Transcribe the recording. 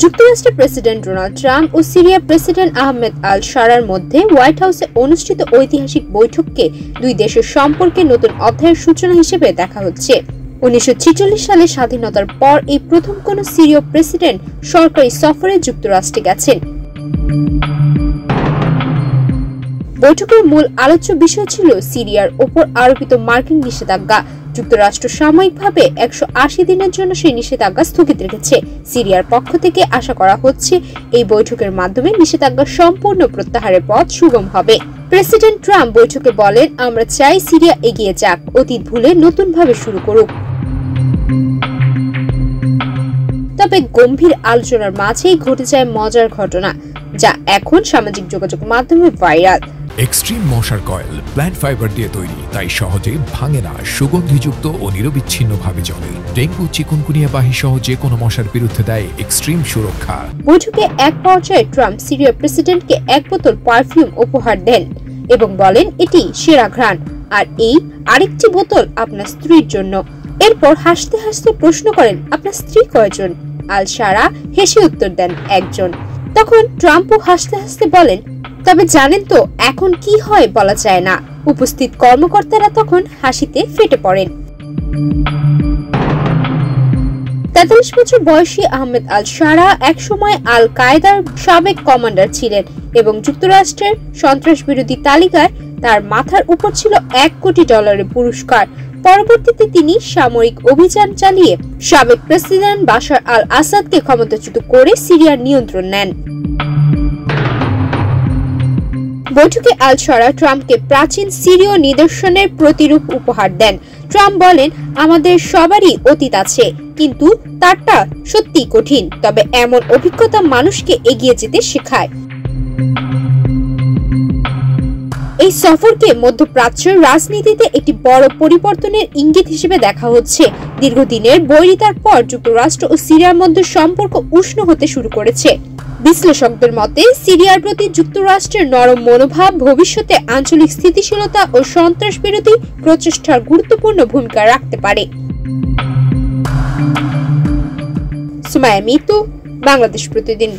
যুক্তরাষ্ট্রের president Donald Trump ও সিরিয়ার president Ahmed আল শারার মধ্যে হোয়াইট হাউসে অনুষ্ঠিত ঐতিহাসিক বৈঠককে দুই দেশের সম্পর্কে নতুন অধ্যায়ের সূচনা হিসেবে দেখা হচ্ছে। 1946 সালে স্বাধীনতার পর এই প্রথম কোন সিরীয় প্রেসিডেন্ট সরকারি সফরে যুক্তরাষ্ট্রে গেছেন। বৈঠকের মূল আলোচ্য বিষয় ছিল সিরিয়ার ওপর আরোপিত মার্কিন নিষেধাজ্ঞা। যুক্তরাষ্ট্র সাময়িকভাবে 180 দিনের জন্য সেই নিষেধাজ্ঞা স্থগিত রেখেছে। সিরিয়ার পক্ষ থেকে আশা করা হচ্ছে এই বৈঠকের মাধ্যমে নিষেধাজ্ঞা সম্পূর্ণ প্রত্যাহারের পথ সুগম হবে। প্রেসিডেন্ট ট্রাম্প বৈঠকে বলেন, আমরা চাই সিরিয়া এগিয়ে যাক, অতীত ভুলে নতুনভাবে শুরু করুক। তবে গম্ভীর আলোচনার মাঝেই ঘটে যায় মজার ঘটনা, যা এখন সামাজিক যোগাযোগ মাধ্যমে ভাইরাল। এক্সট্রিম মশার কয়েল প্ল্যান্ট ফাইবার দিয়ে তৈরি, তাই সহজে ভাঙে না, সুগন্ধিযুক্ত ও নিরবিচ্ছিন্নভাবে জ্বলে। ডেঙ্গু, চিকুনগুনিয়া বাহি সহ যে কোনো মশার বিরুদ্ধে দেয় এক্সট্রিম সুরক্ষা। বৈঠকে এক পর্যায়ে ট্রাম্প সিরিয়ার প্রেসিডেন্টকে এক বোতল পারফিউম উপহার দেন এবং বলেন, এটি সেরা ঘ্রাণ, আর এই আরেকটি বোতল আপনার স্ত্রীর জন্য। এরপর হাসতে হাসতে প্রশ্ন করেন, আপনার স্ত্রী কয়জন? আল শারা হেসে উত্তর দেন, একজন। তখন ট্রাম্পও হাসতে হাসতে বলেন, তবে জানেন তো এখন কি হয় বলা যায় না। উপস্থিত কর্মকর্তারা তখন হাসিতে ফেটে পড়েন। 43 বছর বয়সী আহমেদ আল শারা একসময় আল কায়েদার সাবেক কমান্ডার ছিলেন এবং যুক্তরাষ্ট্রের সন্ত্রাস বিরোধী তালিকায় তার মাথার উপর ছিল $1 কোটি পুরস্কার। পরবর্তীতে তিনি সামরিক অভিযান চালিয়ে সাবেক প্রেসিডেন্ট বাশার আল আসাদকে ক্ষমতাচ্যুত করে সিরিয়ার নিয়ন্ত্রণ নেন। বৈঠকে আল শারা ট্রাম্পকে প্রাচীন সিরীয় নিদর্শনের প্রতিরূপ উপহার দেন। ট্রাম্প বলেন, আমাদের সবারই অতীত আছে, কিন্তু তারটা সত্যি কঠিন, তবে এমন অভিজ্ঞতা মানুষকে এগিয়ে যেতে শেখায়। এই সফরকে মধ্যপ্রাচ্যের রাজনীতিতে একটি বড় পরিবর্তনের ইঙ্গিত হিসেবে দেখা হচ্ছে। দীর্ঘদিনের বৈরিতার পর যুক্তরাষ্ট্র ও সিরিয়ার মধ্যে সম্পর্ক উষ্ণ হতে শুরু করেছে। বিশ্লেষকদের মতে সিরিয়ার প্রতি যুক্তরাষ্ট্রের নরম মনোভাব ভবিষ্যতে আঞ্চলিক স্থিতিশীলতা ও সন্ত্রাস বিরোধী প্রচেষ্টার গুরুত্বপূর্ণ ভূমিকা রাখতে পারে। সুমাইয়া মিতু, বাংলাদেশ প্রতিদিন।